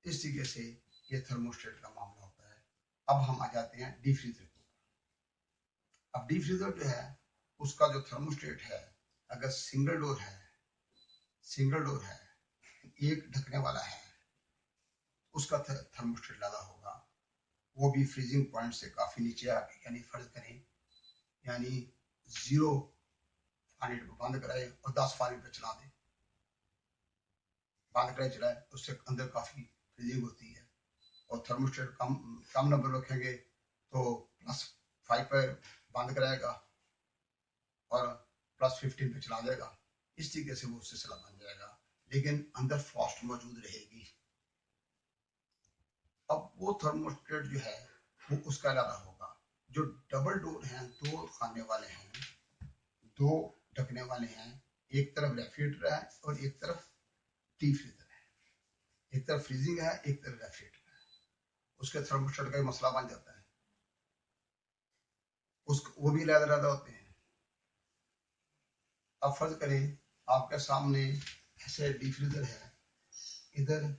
इस तरीके से ये थर्मोस्टेट का मामला होता है। अब हम आ जाते हैं डीफ्रीजर को। अब डीफ्रीजर जो है उसका जो थर्मोस्टेट है, अगर सिंगल डोर है, एक ढकने वाला है, उसका थर्मोस्टेट ज़्यादा होगा, वो भी फ्रीजिंग पॉइंट से काफी नीचे आ गई। यानी फर्ज करें, यानी 0 फ़ारेनहाइट को बंद कराए और 10 फ़ारेनहाइट पे चला दे, बंद कराए चलाए, उससे अंदर काफी फ्रीजिंग होती है। और थर्मोस्टेट कम नंबर रखेंगे तो +5 पर बंद कराएगा और +15 पे चला देगा। इस तरीके से वो सिलसिला बन जाएगा, लेकिन अंदर फ्रॉस्ट मौजूद रहेगी। अब वो थर्मोस्टेट जो है वो उसका ज़्यादा होगा। जो डबल डोर हैं, 2 खाने वाले हैं, 2 ढकने वाले हैं, एक तरफ रेफ्रिजरेटर है और एक तरफ डीप फ्रीजर है, एक तरफ फ्रीजिंग है, एक तरफ रेफ्रिजरेटर है, उसके थर्मोस्टेट का मसला बन जाता है। वो भी अलग-अलग होते हैं। अब फर्ज करें आपके सामने ऐसे डीप फ्रीजर है, इधर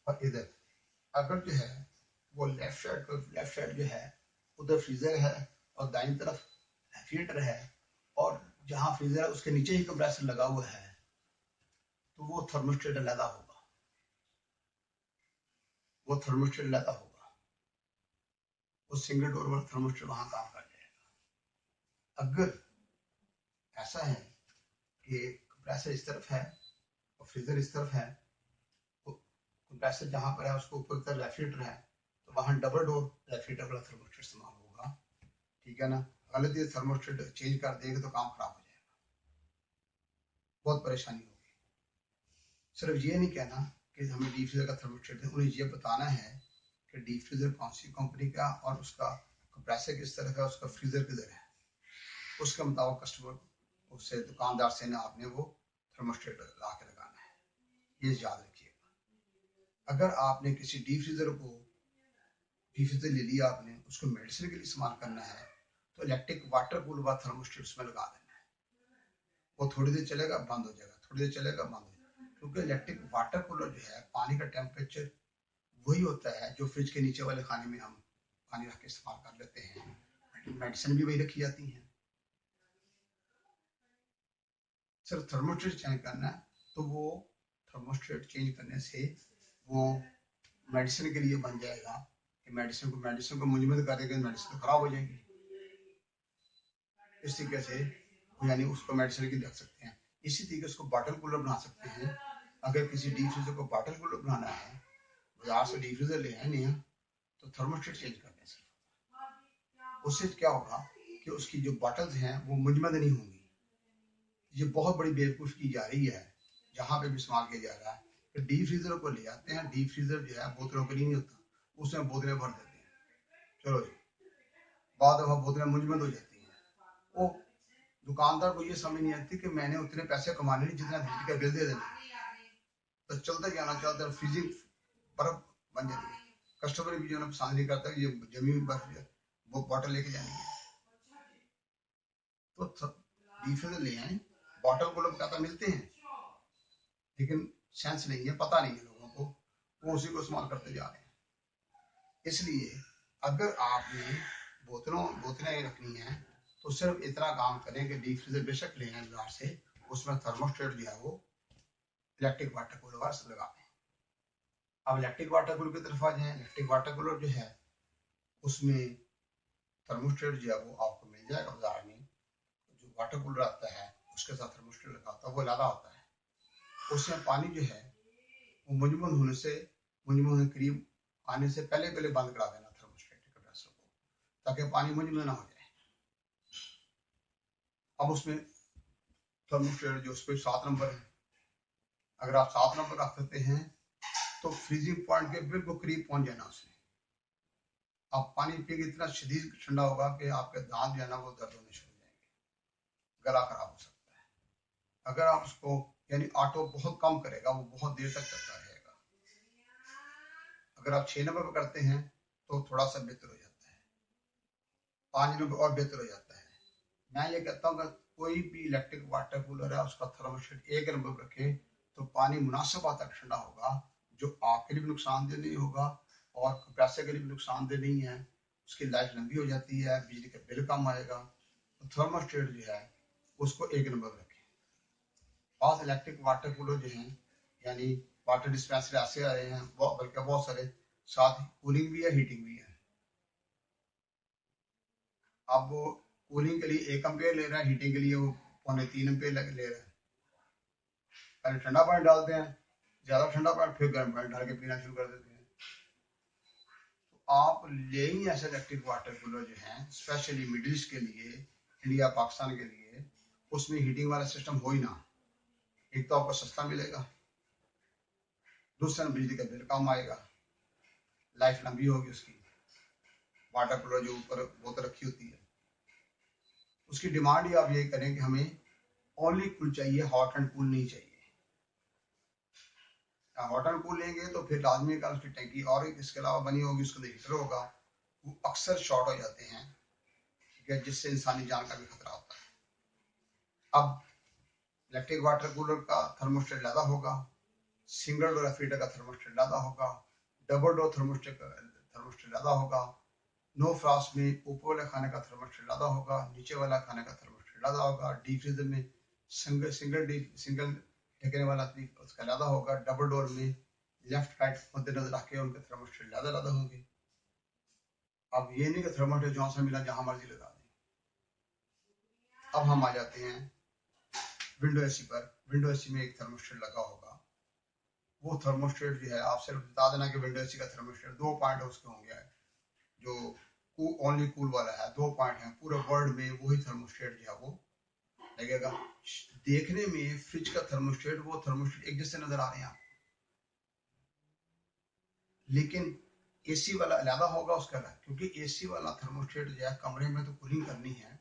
और इधर। अगर जो है वो लेफ्ट साइड जो है उधर फ्रीजर है और दाईं तरफ रेफ्रिजरेटर है, और जहां फ्रीजर है उसके नीचे ही कंप्रेसर लगा हुआ है, तो वो थर्मोस्टेट अलग होगा, वो सिंगल डोर वाला थर्मोस्टेट वहां काम कर जाएगा। अगर ऐसा है कि कंप्रेसर इस तरफ है और फ्रीजर इस तरफ है, तो कंप्रेसर जहां पर है उसको ऊपर की तरफ रेफ्रिजरेटर है, तो वहां डबल डोर रेफ्रिजरेटर वाला थर्मोस्टेट इस्तेमाल होगा। ठीक है ना। गलत ये थर्मोस्टेट चेंज कर देंगे तो काम खराब हो जाएगा, बहुत परेशानी होगी। सिर्फ ये नहीं कहना कि हमें डीप फ्रीजर का थर्मोस्टेट है, उन्हें ये बताना है कि डीप फ्रीजर कौन सी कंपनी का और उसका कंप्रेसर किस तरह का, उसका फ्रीजर किधर है, उसके मुताबिक कस्टमर उससे दुकानदार से ना आपने वो थर्मोस्टेट ला के लगाना है। ये याद रखिएगा। अगर आपने किसी डीप फ्रीजर ले लिया, आपने उसको मेडिसिन के लिए इस्तेमाल करना है, तो इलेक्ट्रिक वाटर कूल वाला थर्मोस्टेट उसमें लगा देना है। वो थोड़ी देर चलेगा, बंद हो जाएगा, थोड़ी देर चलेगा, बंद हो जाएगा। क्योंकि इलेक्ट्रिक वाटर कूलर जो है, पानी का टेम्परेचर वही होता है जो फ्रिज के नीचे वाले खाने में हम पानी रख के इस्तेमाल कर लेते हैं। मेडिसिन भी वही रखी जाती है। सिर्फ थर्मोस्टेट चेंज करना है, तो वो थर्मोस्टेट चेंज करने से वो मेडिसिन के लिए बन जाएगा कि मेडिसिन को मुजमद कर देगा, मेडिसिन तो खराब हो जाएगी। इस तरीके से यानी उसको मेडिसिन के लिए रख सकते हैं। इसी तरीके से उसको बॉटल कूलर बना सकते हैं। अगर किसी डीप फ्रीजर को बॉटल कूलर बनाना है, बाजार से डीप फ्रीजर ले आए नहीं, तो थर्मोस्टेट चेंज कर दें सिर्फ। उससे क्या होगा कि उसकी जो बॉटल्स हैं वो मुजमद नहीं होंगी। ये बहुत बड़ी बेवकूफ़ी की जा रही है, जहाँ पे भी इस्तेमाल किया जा रहा है कि डीप फ्रीजर को ले आते हैं, डीप फ्रीजर जो है बोतलों के लिए नहीं होता, उसमें बोतलें भर देते हैं। चलो जी, बाद दफा बोतलें मुजमद हो जाती हैं। वो दुकानदार को ये समझ नहीं आती कि मैंने उतने पैसे कमाने नहीं जितना बिजली का बिल दे देना, तो चलते जाना चाहता है, फ्रीजिंग बर्फ बन जाती है। कस्टमर भी जो है पसंद नहीं करता ये जमी हुई बर्फ वो बॉटल लेके जानी है, तो डीप फ्रीजर ले आए। बॉटल को लोग कहता मिलते हैं, लेकिन सेंस नहीं है, पता नहीं है लोगों को, वो उसी को इस्तेमाल करते जा रहे हैं। इसलिए अगर आपने बोतलें रखनी है, तो सिर्फ इतना काम करें कि डीप फ्रीजर बेशक लेना है बाजार से, उसमें थर्मोस्टेट जो है वो इलेक्ट्रिक वाटर कूलर लगा दें। अब इलेक्ट्रिक वाटर कूलर की तरफ आ जाए। इलेक्ट्रिक वाटर कूलर जो है उसमें थर्मोस्टेट जो है वो आपको मिल जाएगा बाजार में। जो वाटर कूलर आता है उसके साथ थर्मोस्टेट लगा होता है, वो अलग होता है। उसमें पानी जो है वो मुजमन होने करीब आने से पहले बंद करा देना थर्मोस्टेट कंप्रेसर को, ताकि पानी मुजमन ना हो जाए। अब उसमें थर्मोस्टेट जो उस पर 7 नंबर है, अगर आप 7 नंबर रख देते हैं तो फ्रीजिंग पॉइंट के बिल्कुल करीब पहुंच जाना उसने। आप पानी पिएंगे इतना शदीद ठंडा होगा कि आपके दांत जो है ना वो दर्द होने शुरू हो जाएंगे, गला खराब हो सकता है। अगर आप उसको यानी ऑटो बहुत कम करेगा, वो बहुत देर तक चलता रहेगा। अगर आप 6 नंबर पर करते हैं तो थोड़ा सा बेहतर हो जाता है, 5 नंबर और बेहतर हो जाता है। मैं ये कहता हूँ कि कोई भी इलेक्ट्रिक वाटर कूलर है उसका थर्मोस्टेट 1 नंबर पर रखें, तो पानी मुनासिब हद तक ठंडा होगा, जो आपके लिए भी नुकसानदेह नहीं होगा और पैसे के लिए भी नुकसानदेह नहीं है। उसकी लाइफ लंबी हो जाती है, बिजली का बिल कम आएगा। तो थर्मोस्टेट जो है उसको एक नंबर रखें। बहुत इलेक्ट्रिक वाटर कूलर जो हैं, यानी वाटर डिस्पेंसर ऐसे आए हैं, बल्कि बहुत सारे, साथ ही कूलिंग भी है, हीटिंग भी है। अब वो कूलिंग के लिए 1 एम्पेयर ले रहा है, हीटिंग के लिए वो 3.25 एम्पेयर ले रहा है। पहले ठंडा पानी डालते हैं, ज्यादा ठंडा पानी, फिर गर्म पानी डाल के पीना शुरू कर देते हैं। तो आप ले ही ऐसे इलेक्ट्रिक वाटर कूलर जो हैं स्पेशली मिडिल ईस्ट के लिए, इंडिया पाकिस्तान के लिए, उसमें हीटिंग वाला सिस्टम हो ही ना। एक तो आपको सस्ता मिलेगा, दूसरा बिजली का बिल कम आएगा, लाइफ लंबी होगी उसकी। वाटर कूलर जो ऊपर बोतल रखी होती है उसकी डिमांड ही आप यही करें कि हमें ओनली कूल चाहिए, हॉट एंड कूल नहीं चाहिए। हॉट एंड कूल लेंगे तो फिर लाजमी का उसकी टैंकी और इसके अलावा बनी होगी, उसके अंदर हीटर होगा, वो अक्सर शॉर्ट हो जाते हैं, ठीक है, जिससे इंसानी जान का भी खतरा होता है। अब इलेक्ट्रिक वाटर कूलर का थर्मोस्टेट ज़्यादा होगा, सिंगल डोर रेफ्रिजरेटर का थर्मोस्टेट ज़्यादा होगा, डबल डोर थर्मोस्टेट ज़्यादा होगा। नो फ्रास्ट में ऊपर वाले खाने का थर्मोस्टेट ज़्यादा होगा, नीचे वाला खाने का थर्मोस्टेट ज़्यादा होगा। डीप फ्रीजर में सिंगल ढकने वाला उसका ज़्यादा होगा। डबल डोर में लेफ्ट राइट मद्देनजर रख के उनके थर्मोस्टेट ज़्यादा होंगे। अब ये नहीं कि थर्मोस्टेट जहाँ से मिला जहाँ मर्जी लगा दें। अब हम आ जाते हैं विंडो एसी पर। विंडो एसी में एक थर्मोस्टेट लगा होगा, वो थर्मोस्टेट जो है आप सिर्फ बता देना कि विंडो एसी का थर्मोस्टेट 2 पॉइंट उसके होंगे, जो ओनली कूल वाला है, 2 पॉइंट है, पूरे वर्ल्ड में वही थर्मोस्टेट जो है वो लगेगा। देखने में फ्रिज का थर्मोस्टेट, वो थर्मोस्टेट एक जैसे नजर आ रहे हैं आप, लेकिन एसी वाला अलग होगा उसका अलग, क्योंकि एसी वाला थर्मोस्टेट जो है कमरे में तो कूलिंग करनी है,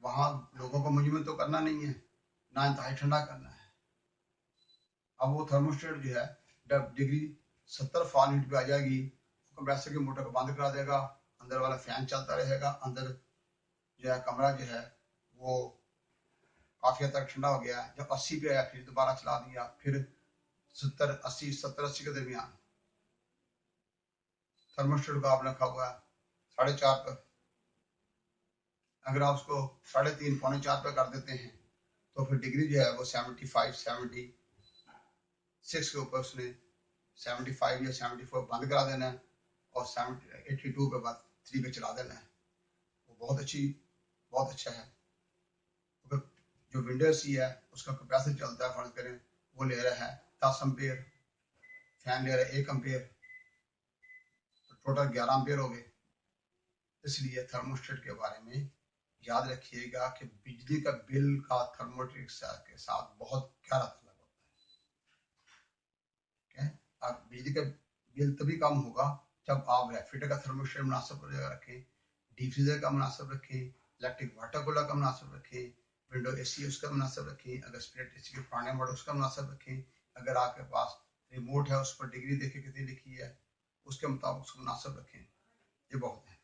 वहां लोगों को मजबूर तो करना नहीं है, ना इंतहाई ठंडा करना है। अब वो थर्मोस्टेट जो है जब डिग्री 70 फ़ारेनहीट पे आ जाएगी, कंप्रेसर की मोटर को बंद करा देगा, अंदर वाला फैन चलता रहेगा, अंदर जो है कमरा जो है वो काफी हद तक ठंडा हो गया। जब 80 पे आया फिर दोबारा चला दिया, फिर 70 80 के दरमियान थर्मोस्टेट का आपने रखा हुआ है 4.5 पर। अगर आप उसको 3.5 4 पे कर देते हैं तो फिर डिग्री जो है वो 75 76 के ऊपर उसने 75 या 74 बंद करा देना है और 82 पे बाद 3 पे चला देना है। वो बहुत अच्छा है। अगर जो विंडो एसी है उसका कैपेसिटी चलता है, फर्ज करें वो ले रहा है 10 एम्पेयर, फैन ले रहा है 1 एम्पेयर, तो टोटल 11 एम्पेयर हो गए। इसलिए थर्मोस्टेट के बारे में याद रखिएगा कि बिजली का बिल का थर्मोस्टेट के साथ बहुत गहरा ताल्लुक होता है। अब बिजली का बिल तभी कम होगा जब आप रेफ्रिजरेटर का थर्मोस्टेट मुनासिब रखें, डीप फ्रीजर का मुनासिब रखें, इलेक्ट्रिक वाटर कूलर का मुनासिब रखें, विंडो एसी उसका मुनासिब रखें, अगर स्प्लिट एसी के पुराने मॉडल उसका मुनासिब रखें, अगर आपके पास रिमोट है उस पर डिग्री देखे कितनी लिखी है उसके मुताबिक उसको मुनासिब रखें। ये बहुत है।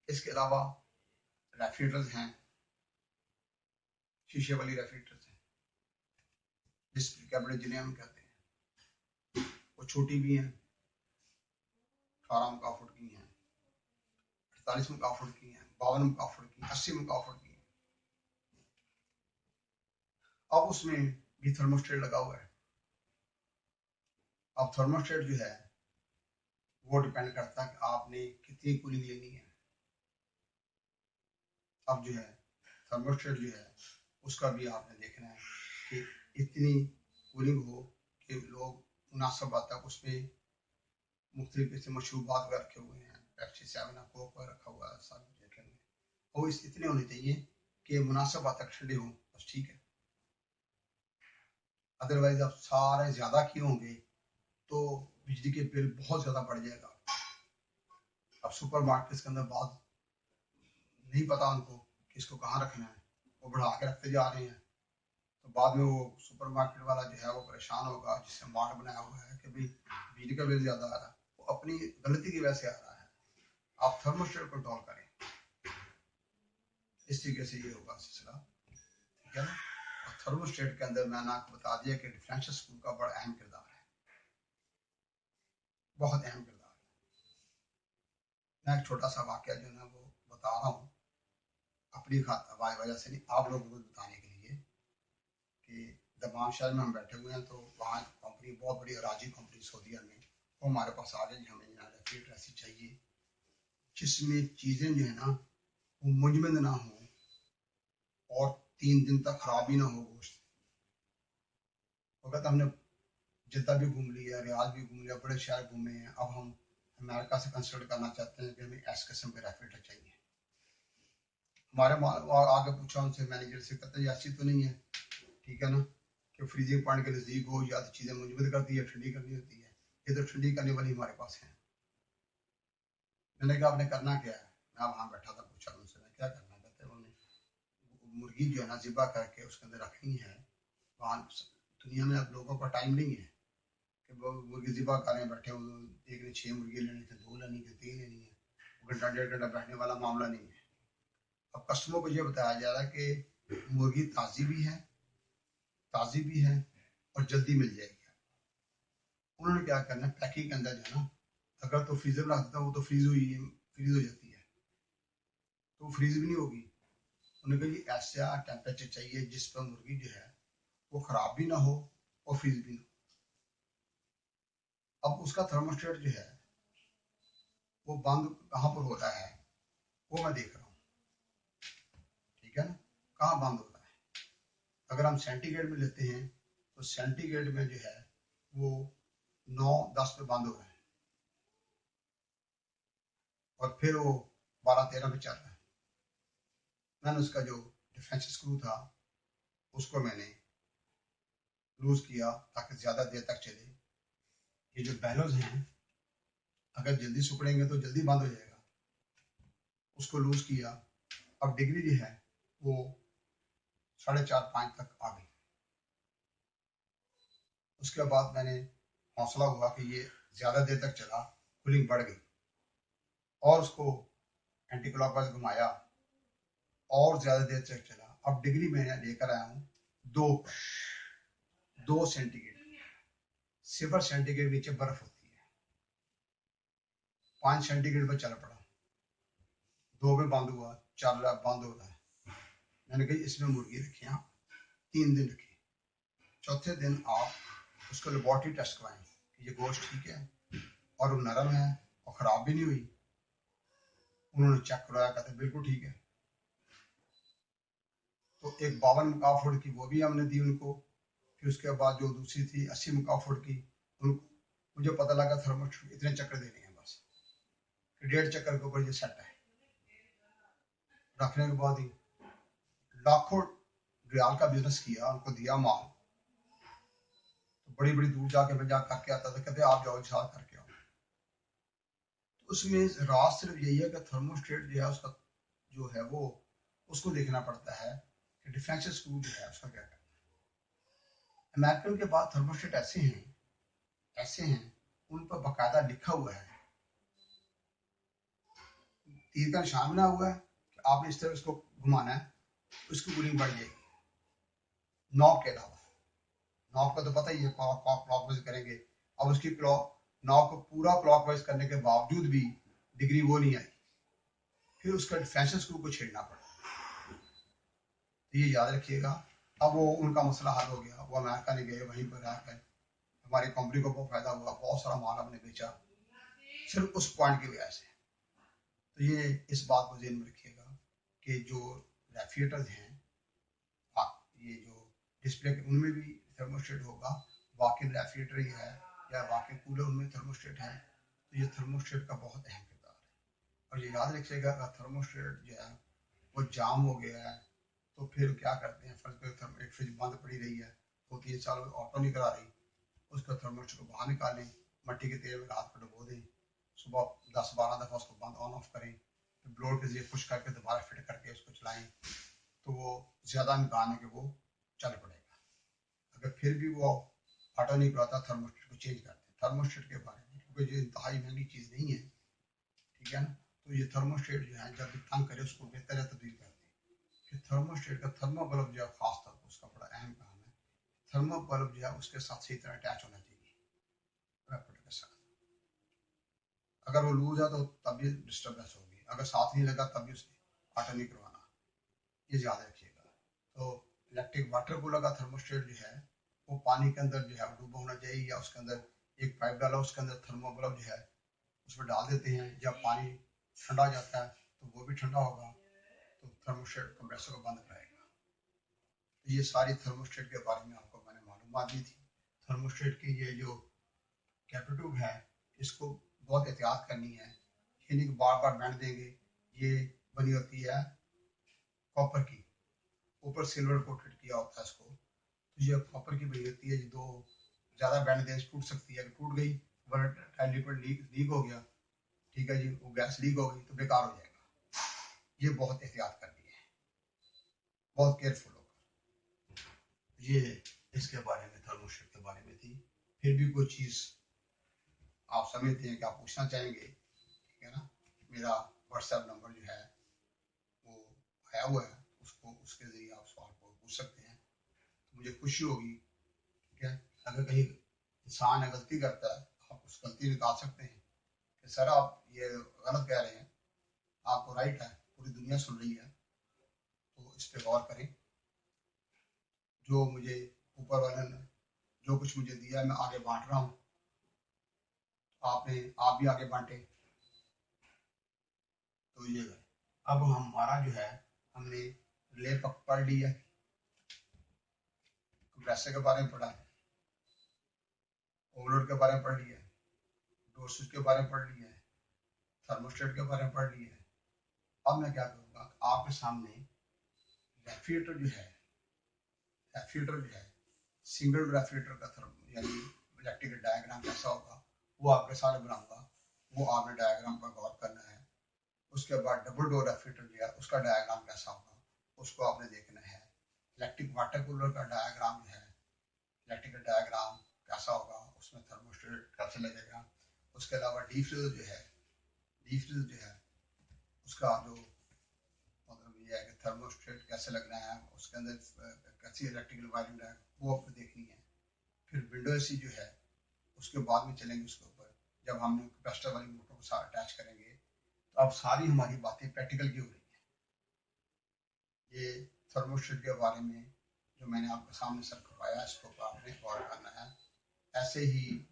इसके अलावा रेफ्रिजरेटर्स हैं, शीशे वाली रेफ्रिजरेटर्स हैं, डिस्प्ले कैबिनेट जिन्हें हम कहते हैं, वो छोटी भी हैं, 18 मुका फुट की हैं, 48 मुका फुट की हैं, 52 मुका फुट की, 80 मुका फुट की हैं। अब उसमें भी थर्मोस्टेट लगा हुआ है। अब थर्मोस्टेट जो है वो डिपेंड करता है कि आपने कितनी कूलिंग लेनी है। अब जो है थर्मोस्टेट जो है उसका भी आपने देखना है कि इतनी कूलिंग हो कि लोग मुनासिब बात तक उसमें मुख्तलिफ किस्म मशरूबात रखे हुए हैं, पेप्सी 7 कोक रखा हुआ है, सब देखेंगे और इतने होने चाहिए कि मुनासिब बात तक ठंडे हों, बस ठीक है। अदरवाइज आप सारे ज्यादा किए होंगे तो बिजली के बिल बहुत ज्यादा बढ़ जाएगा। अब सुपर मार्केट के अंदर बात नहीं पता उनको कि इसको कहाँ रखना है, वो बढ़ा के रखते जा रहे हैं, तो बाद में वो सुपर मार्केट वाला जो है वो परेशान होगा जिससे मार्ट बनाया हुआ है कि भाई बिजली का बिल ज्यादा आ रहा है, वो अपनी गलती की वजह से आ रहा है। आप थर्मोस्टेट कंट्रोल करें, इस तरीके से ये होगा सिलसिला, ठीक है ना। थर्मोस्टेट के अंदर मैंने आपको बता दिया कि डिफरेंशियल स्क्रू का बड़ा अहम किरदार है, बहुत अहम किरदार है। मैं एक छोटा सा वाकया जो है वो बता रहा हूँ, अपनी वजह से नहीं, आप लोगों को बताने के लिए कि दमाम शहर में हम बैठे हुए हैं, तो वहाँ कंपनी बहुत बड़ी अराजी कंपनी सऊदीया में, वो हमारे पास आ गई, हमें रेफ्रिजरेटर ऐसी चाहिए जिसमें चीज़ें जो है ना वो मुंजमद ना हो और 3 दिन तक खराब ही ना हो गोश्त। वक्त हमने जिद्दा भी घूम लिया, रियाद भी घूम लिया, बड़े शहर घूमे हैं, अब हम अमेरिका से कंसल्ट करना चाहते हैं कि हमें ऐस किस्म के रेफ्रिजरेटर चाहिए। हमारे आगे पूछा उनसे, मैनेजर से, कहते हैं ऐसी तो नहीं है, ठीक है ना, कि फ्रीजिंग पॉइंट के नज़दीक हो या तो चीज़ें मुंजमद करती है, ठंडी करनी होती है, ये तो ठंडी करने वाली हमारे पास है। मैंने कहा आपने करना क्या है, मैं वहाँ बैठा था, पूछा उनसे मैं क्या करना, कहते हैं उन्होंने मुर्गी जो है ना ज़िबा करके उसके अंदर रखनी है। वहाँ दुनिया में अब लोगों का टाइम नहीं है कि वो मुर्गी ज़िबा करें, बैठे हुए, एक ने 6 मुर्गी लेनी थी, 2 लेनी थी, 3 लेनी है, घंटा 1.5 घंटा बैठने वाला मामला नहीं है। अब कस्टमर को ये बताया जा रहा है कि मुर्गी ताज़ी भी है और जल्दी मिल जाएगी। उन्होंने क्या करना है, पैकिंग के अंदर जो है ना, अगर तो फ्रीजर में रख देता वो तो फ्रीज हो जाती है, तो फ्रीज भी नहीं होगी। उन्होंने कहा ये ऐसा टेम्परेचर चाहिए जिस पर मुर्गी जो है वो खराब भी ना हो और फ्रीज भी ना हो। अब उसका थर्मोस्टेट जो है वो बंद कहाँ पर हो रहा है वो मैं देख रहा हूँ, ठीक है ना, कहाँ बंद हो रहा है। अगर हम सेंटीग्रेड में लेते हैं तो सेंटीग्रेड में जो है वो 9-10 पे बंद हो रहा है और फिर वो 12-13 पे चल रहा है। मैंने उसका जो डिफेंस स्क्रू था उसको मैंने लूज किया ताकि ज्यादा देर तक चले। ये जो बैलोज हैं अगर जल्दी सुखड़ेंगे तो जल्दी बंद हो जाएगा, उसको लूज किया। अब डिग्री जो है वो 4.5-5 तक आ गई। उसके बाद मैंने हौसला हुआ कि ये ज्यादा देर तक चला, कूलिंग बढ़ गई और उसको एंटी क्लॉकवाइज घुमाया और ज्यादा देर तक चला। अब डिग्री मैंने लेकर आया हूँ 2 सेंटीग्रेड। 0 सेंटीग्रेड नीचे बर्फ होती है, 5 सेंटीग्रेड पर चल पड़ा, 2 में बंद हुआ, 4 बंद हो रहा है। मैंने कहा इसमें मुर्गी रखी आप 3 दिन रखी, चौथे दिन आप उसको लेबोरेटरी टेस्ट करवाएं कि ये गोश्त ठीक है और वो नरम है और ख़राब भी नहीं हुई। उन्होंने चेक करवाया, कहते बिल्कुल ठीक है। तो एक 52 मुकाम फुट की वो भी हमने दी उनको। फिर उसके बाद जो दूसरी थी 80 मुकाम फुट की, उनको मुझे पता लगा थर्मोस्टेट इतने चक्कर देने हैं बस, 1.5 चक्कर के ऊपर ये सेट है। रखने के बाद ही लाखों रियाल का बिजनेस किया, उनको दिया माल, तो बड़ी बड़ी दूर जाके मैं जा करके आता था, कहते आप जाओ साथ करके आओ। तो उसमें राज सिर्फ यही है कि थर्मोस्टेट जो है उसका जो है वो उसको देखना पड़ता है कि डिफरेंशियल स्क्रू जो है उसका क्या करना है। अमेरिकन के बाद थर्मोस्टेट ऐसे हैं उन पर बाकायदा लिखा हुआ है, तीर का निशान बना हुआ है कि आपने इस तरह उसको घुमाना है, उसकी कूलिंग बढ़ जाएगी। नॉब के अलावा, नॉब का तो पता ही है, क्लॉकवाइज करेंगे। अब उसकी नॉब को पूरा क्लॉकवाइज करने के बावजूद भी डिग्री वो नहीं आई, फिर उसका डिफरेंशियल स्क्रू को छेड़ना पड़ा। तो ये याद रखिएगा। अब वो उनका मसला हल हो गया, वो अमेरिका नहीं गए, वहीं पर आकर हमारी कंपनी को बहुत फायदा हुआ, बहुत सारा माल हमने बेचा सिर्फ उस पॉइंट की वजह से। तो ये इस बात को ध्यान में रखिएगा कि जो रेफ्रिजरेटर हैं, ये जो डिस्प्ले के उनमें भी थर्मोस्टेट होगा, वाकई रेफ्रिजरेटर ही है या वाकई कूलर उनमें थर्मोस्टेट है, तो ये थर्मोस्टेट का बहुत अहम किरदार है। और ये याद रखिएगा अगर थर्मोस्टेट जो है वो जाम हो गया है तो फिर क्या करते हैं, फर्ज पर एक फ्रिज बंद पड़ी रही है 2-3 साल ऑटो नहीं करा रही, उसका थर्मोस्टेट को बाहर निकालें, मट्टी के तेल में हाथ को डुबो दें, सुबह 10-12 दफ़ा उसको बंद ऑन ऑफ करें, फिर ब्लोअर के जरिए खुश करके दोबारा फिट करके उसको चलाएं, तो वो ज़्यादा इम्कान है कि वो चल पड़ेगा। अगर फिर भी वो ऑटो नहीं कराता, थर्मोस्टेट को चेंज करते हैं। थर्मोस्टेट के बारे में, क्योंकि ये इंतहाई महंगी चीज़ नहीं है, ठीक है ना, तो ये थर्मोस्टेट जो है जब भी तंग करे उसको बेहतर है तब्दील करते हैं। फिर थर्मोस्टेट का थर्मोग्राफ जो है खास तौर पर उसका बड़ा अहम थर्मो बल्ब जो है उसके साथ सही तरह अटैच होना चाहिए रैपिड के साथ। अगर वो लूज है तो तब भी डिस्टर्बेंस होगी, अगर साथ नहीं लगा तब भी उसने ऑटो नहीं करवाना, ये याद रखिएगा। तो इलेक्ट्रिक वाटर कूलर का थर्मोस्टेट जो है वो पानी के अंदर जो है डूबा होना चाहिए, या उसके अंदर एक पाइप डाला उसके अंदर थर्मो बल्ब जो है उसमें डाल देते हैं, जब पानी ठंडा हो जाता है तो वो भी ठंडा होगा तो थर्मोस्टेट कंप्रेसर को बंद कराएगा। तो ये सारी थर्मोस्टेट के बारे में आपको मैंने मालूमात दी थी। थर्मोस्टेट की ये जो कैपेट्यूब है इसको बहुत एहतियात करनी है, ये नहीं कि बार बार बैंड देंगे। ये बनी होती है कॉपर की, ऊपर सिल्वर कोटेड किया होता है इसको, तो ये कॉपर की बनी होती है। ये दो ज़्यादा बैंड दें टूट सकती है, टूट गई वरना लिक्विड लीक हो गया, ठीक है जी, वो गैस लीक हो गई तो बेकार हो जाएगा। ये बहुत एहतियात करनी है, बहुत केयरफुल होकर। ये इसके बारे में थर्मोस्टेट के बारे में थी। फिर भी कोई चीज़ आप समझते हैं कि आप पूछना चाहेंगे, ठीक है ना, मेरा व्हाट्सएप नंबर जो है वो आया हुआ है, उसको उसके ज़रिए आप सवाल को पूछ सकते हैं, तो मुझे खुशी होगी। ठीक है, अगर कहीं इंसान गलती करता है आप उस गलती निकाल सकते हैं कि सर आप ये गलत कह रहे हैं, आपको राइट है, पूरी दुनिया सुन रही है, तो इस पर गौर करें। जो मुझे ऊपर वाले ने जो कुछ मुझे दिया मैं आगे बांट रहा हूँ, आप भी आगे बांटे। तो ये अब हमारा जो है हमने रिले पढ़ लिया, कंप्रेसर के बारे में पढ़ा, ओवरलोड के बारे में पढ़ लिया, डोर स्विच के बारे में पढ़ लिया है, थर्मोस्टेट के बारे में पढ़ लिया है। अब मैं क्या करूँगा, आपके सामने रेफ्रिजरेटर जो है, सिंगल रेफ्रिजरेटर का थर्मो यानी इलेक्ट्रिकल डायग्राम कैसा होगा वो आपके सामने बनाऊंगा, वो आपने डायग्राम पर गौर करना है। उसके बाद डबल डोर रेफ्रिजरेटर जो है उसका डायग्राम कैसा होगा उसको आपने देखना है। इलेक्ट्रिक वाटर कूलर का डायग्राम जो है, इलेक्ट्रिकल डायग्राम कैसा होगा, उसमें थर्मोस्टेट कैसे लगेगा। उसके अलावा डीप फ्रीजर जो है उसका जो मतलब ये है कि थर्मोस्टेट कैसे लगना है, उसके अंदर कैसी इलेक्ट्रिकल वायरिंग है वो आपको देखनी है। फिर विंडो एसी जो है उसके बाद में चलेंगे उसके ऊपर, जब हम कैपेसिटर वाली मोटर को साथ अटैच करेंगे तो अब सारी हमारी बातें प्रैक्टिकल की हो रही है। ये थर्मोस्टेट के बारे में जो मैंने आपके सामने सर करवाया इसको आपने गौर करना है। ऐसे ही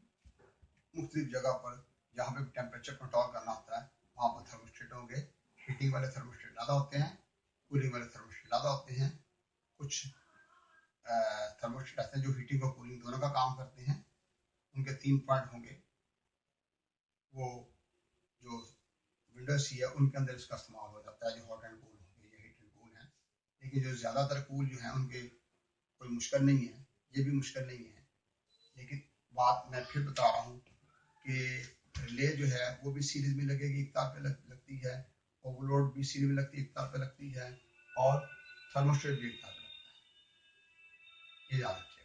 मुख्तलिफ जगह पर जहाँ पे टेम्परेचर कंट्रोल करना होता है वहाँ पर थर्मोस्टेट होंगे। हीटिंग वाले थर्मोस्टेट ज़्यादा होते हैं, कूलिंग वाले थर्मोस्टेट ज़्यादा होते हैं। कुछ थर्मोस्टेट ऐसे हैं जो हीटिंग और कूलिंग दोनों का काम करते हैं, उनके 3 पॉइंट होंगे। वो जो विंडो सी है उनके अंदर इसका इस्तेमाल हो जाता है, जो हॉट एंड कूल होंगे, ये हीट एंड कूल है। लेकिन जो ज़्यादातर कूल जो है उनके कोई मुश्किल नहीं है, ये भी मुश्किल नहीं है। लेकिन बात मैं फिर बता रहा हूँ कि रिले जो है वो भी सीरीज में लगेगी, एक तार पे लगती है, ओवरलोड भी सीरीज में लगती है, एक तार पे लगती है, और थर्मोस्टेट भी एक तार पे लगता है, ये याद रखिए।